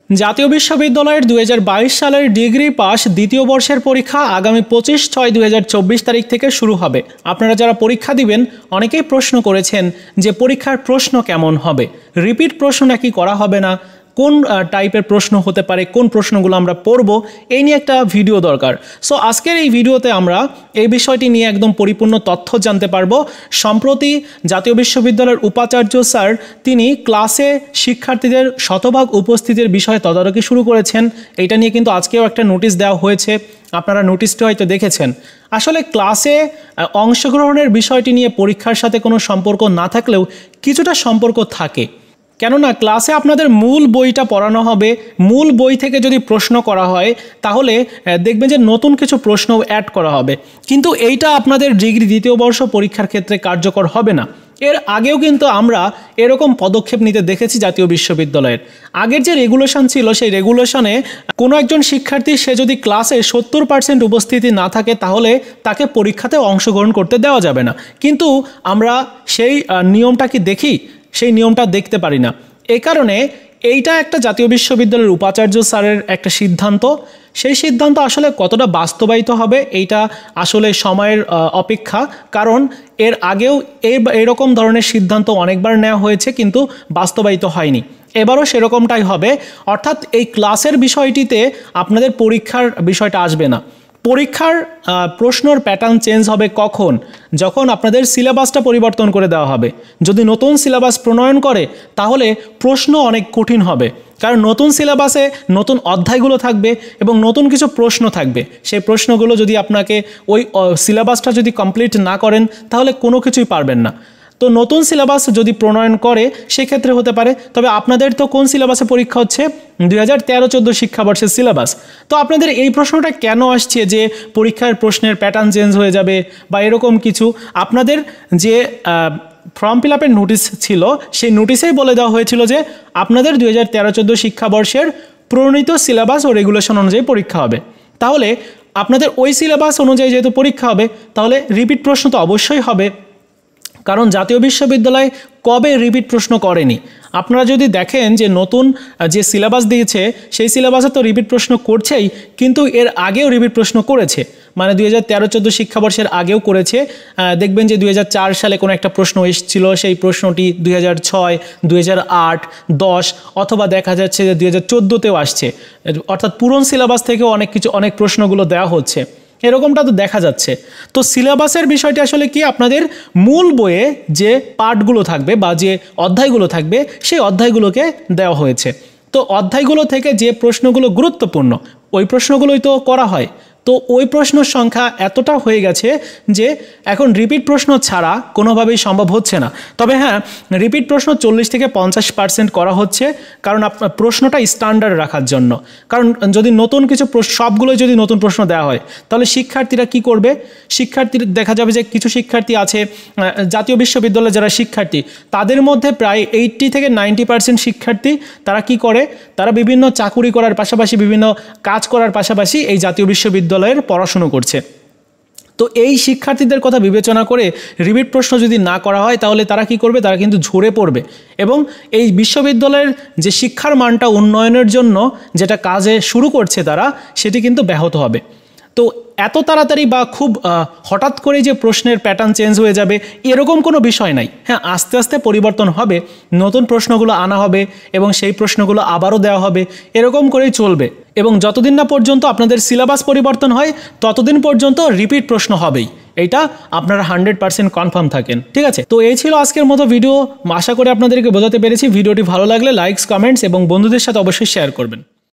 জাতীয় বিশ্ববিদ্যালয়ের 2022 সালের ডিগ্রি পাস দ্বিতীয় বর্ষের পরীক্ষা আগামী 25/6/2024 তারিখ থেকে শুরু হবে। আপনারা যারা পরীক্ষা দিবেন অনেকেই প্রশ্ন করেছেন যে পরীক্ষার প্রশ্ন কেমন হবে, রিপিট প্রশ্ন নাকি করা হবে না, কোন টাইপের প্রশ্ন হতে পারে, কোন প্রশ্নগুলো আমরা পড়ব, এই নিয়ে একটা ভিডিও দরকার। সো আজকের এই ভিডিওতে আমরা এই বিষয়টি নিয়ে একদম পরিপূর্ণ তথ্য জানতে পারবো। সম্প্রতি জাতীয় বিশ্ববিদ্যালয়ের উপাচার্য স্যার তিনি ক্লাসে শিক্ষার্থীদের শতভাগ উপস্থিতির বিষয়ে তদারকি শুরু করেছেন। এটা নিয়ে কিন্তু আজকেও একটা নোটিশ দেওয়া হয়েছে, আপনারা নোটিশটি হয়তো দেখেছেন। আসলে ক্লাসে অংশগ্রহণের বিষয়টি নিয়ে পরীক্ষার সাথে কোনো সম্পর্ক না থাকলেও কিছুটা সম্পর্ক থাকে, কেননা ক্লাসে আপনাদের মূল বইটা পড়ানো হবে। মূল বই থেকে যদি প্রশ্ন করা হয় তাহলে দেখবেন যে নতুন কিছু প্রশ্ন অ্যাড করা হবে, কিন্তু এইটা আপনাদের ডিগ্রি দ্বিতীয় বর্ষ পরীক্ষার ক্ষেত্রে কার্যকর হবে না। এর আগেও কিন্তু আমরা এরকম পদক্ষেপ নিতে দেখেছি জাতীয় বিশ্ববিদ্যালয়ের। আগের যে রেগুলেশন ছিল সেই রেগুলেশনে কোনো একজন শিক্ষার্থী সে যদি ক্লাসে 70% উপস্থিতি না থাকে তাহলে তাকে পরীক্ষাতে অংশগ্রহণ করতে দেওয়া যাবে না, কিন্তু আমরা সেই নিয়মটা কি দেখি? সেই নিয়মটা দেখতে পারি না। এই কারণে এইটা একটা জাতীয় বিশ্ববিদ্যালয়ের উপাচার্য স্যারের একটা সিদ্ধান্ত। সেই সিদ্ধান্ত আসলে কতটা বাস্তবায়িত হবে এইটা আসলে সময়ের অপেক্ষা, কারণ এর আগেও এরকম ধরনের সিদ্ধান্ত অনেকবার নেওয়া হয়েছে কিন্তু বাস্তবায়িত হয়নি। এবারও সেরকমটাই হবে, অর্থাৎ এই ক্লাসের বিষয়টিতে আপনাদের পরীক্ষার বিষয়টা আসবে না। পরীক্ষার প্রশ্নর প্যাটার্ন চেঞ্জ হবে কখন? যখন আপনাদের সিলেবাসটা পরিবর্তন করে দেওয়া হবে। যদি নতুন সিলেবাস প্রণয়ন করে তাহলে প্রশ্ন অনেক কঠিন হবে, কারণ নতুন সিলেবাসে নতুন অধ্যায়গুলো থাকবে এবং নতুন কিছু প্রশ্ন থাকবে। সেই প্রশ্নগুলো যদি আপনাকে ওই সিলেবাসটা যদি কমপ্লিট না করেন তাহলে কোনো কিছুই পারবেন না। তো নতুন সিলেবাস যদি প্রণয়ন করে সেক্ষেত্রে হতে পারে। তবে আপনাদের তো কোন সিলেবাসে পরীক্ষা হচ্ছে? 2013-14 শিক্ষাবর্ষের সিলেবাস। তো আপনাদের এই প্রশ্নটা কেন আসছে যে পরীক্ষার প্রশ্নের প্যাটার্ন চেঞ্জ হয়ে যাবে বা এরকম কিছু? আপনাদের যে ফর্ম ফিল আপের নোটিশ ছিল সেই নোটিশেই বলে দেওয়া হয়েছিল যে আপনাদের 2013-14 শিক্ষাবর্ষের প্রণীত সিলেবাস ও রেগুলেশন অনুযায়ী পরীক্ষা হবে। তাহলে আপনাদের ওই সিলেবাস অনুযায়ী যেহেতু পরীক্ষা হবে তাহলে রিপিট প্রশ্ন তো অবশ্যই হবে, কারণ জাতীয় বিশ্ববিদ্যালয় কবে রিপিট প্রশ্ন করেনি? আপনারা যদি দেখেন যে নতুন যে সিলেবাস দিয়েছে সেই সিলেবাসে তো রিপিট প্রশ্ন করছেই, কিন্তু এর আগেও রিপিট প্রশ্ন করেছে, মানে 2013-14 শিক্ষাবর্ষের আগেও করেছে। দেখবেন যে 2004 সালে কোনো একটা প্রশ্ন এসেছিল, সেই প্রশ্নটি 2006, 2008, 10 অথবা দেখা যাচ্ছে যে 2014তেও আসছে, অর্থাৎ পুরনো সিলেবাস থেকেও অনেক প্রশ্নগুলো দেওয়া হচ্ছে, এরকমটা তো দেখা যাচ্ছে। তো সিলেবাসের বিষয়টি আসলে কি, আপনাদের মূল বইয়ে যে পার্টগুলো থাকবে বা যে অধ্যায়গুলো থাকবে সেই অধ্যায়গুলোকে দেওয়া হয়েছে। তো অধ্যায়গুলো থেকে যে প্রশ্নগুলো গুরুত্বপূর্ণ ওই প্রশ্নগুলোই তো করা হয়। তো ওই প্রশ্নের সংখ্যা এতটা হয়ে গেছে যে এখন রিপিট প্রশ্ন ছাড়া কোনোভাবেই সম্ভব হচ্ছে না। তবে হ্যাঁ, রিপিট প্রশ্ন 40-50% করা হচ্ছে, কারণ প্রশ্নটা স্ট্যান্ডার্ড রাখার জন্য। কারণ যদি নতুন কিছু সবগুলোই যদি নতুন প্রশ্ন দেওয়া হয় তাহলে শিক্ষার্থীরা কি করবে? শিক্ষার্থীরা দেখা যাবে যে কিছু শিক্ষার্থী আছে জাতীয় বিশ্ববিদ্যালয়ে যারা শিক্ষার্থী তাদের মধ্যে প্রায় 80-90% শিক্ষার্থী তারা কি করে, তারা বিভিন্ন চাকুরি করার পাশাপাশি বিভিন্ন কাজ করার পাশাপাশি এই জাতীয় বিশ্ববিদ্যালয়ের পড়াশুনো করছে। তো এই শিক্ষার্থীদের কথা বিবেচনা করে রিপিট প্রশ্ন যদি না করা হয় তাহলে তারা কি করবে? তারা কিন্তু ঝরে পড়বে এবং এই বিশ্ববিদ্যালয়ের যে শিক্ষার মানটা উন্নয়নের জন্য যেটা কাজে শুরু করছে তারা, সেটি কিন্তু ব্যাহত হবে। তো এত তাড়াতাড়ি বা খুব হঠাৎ করে যে প্রশ্নের প্যাটার্ন চেঞ্জ হয়ে যাবে এরকম কোনো বিষয় নাই। হ্যাঁ, আস্তে আস্তে পরিবর্তন হবে, নতুন প্রশ্নগুলো আনা হবে এবং সেই প্রশ্নগুলো আবারও দেওয়া হবে, এরকম করেই চলবে। এবং যতদিন না পর্যন্ত আপনাদের সিলেবাস পরিবর্তন হয় ততদিন পর্যন্ত রিপিট প্রশ্ন হবেই, এইটা আপনারা 100% কনফার্ম থাকেন। ঠিক আছে, তো এই ছিল আজকের মতো ভিডিও। আশা করি আপনাদেরকে বোঝাতে পেরেছি। ভিডিওটি ভালো লাগলে লাইকস, কমেন্টস এবং বন্ধুদের সাথে অবশ্যই শেয়ার করবেন।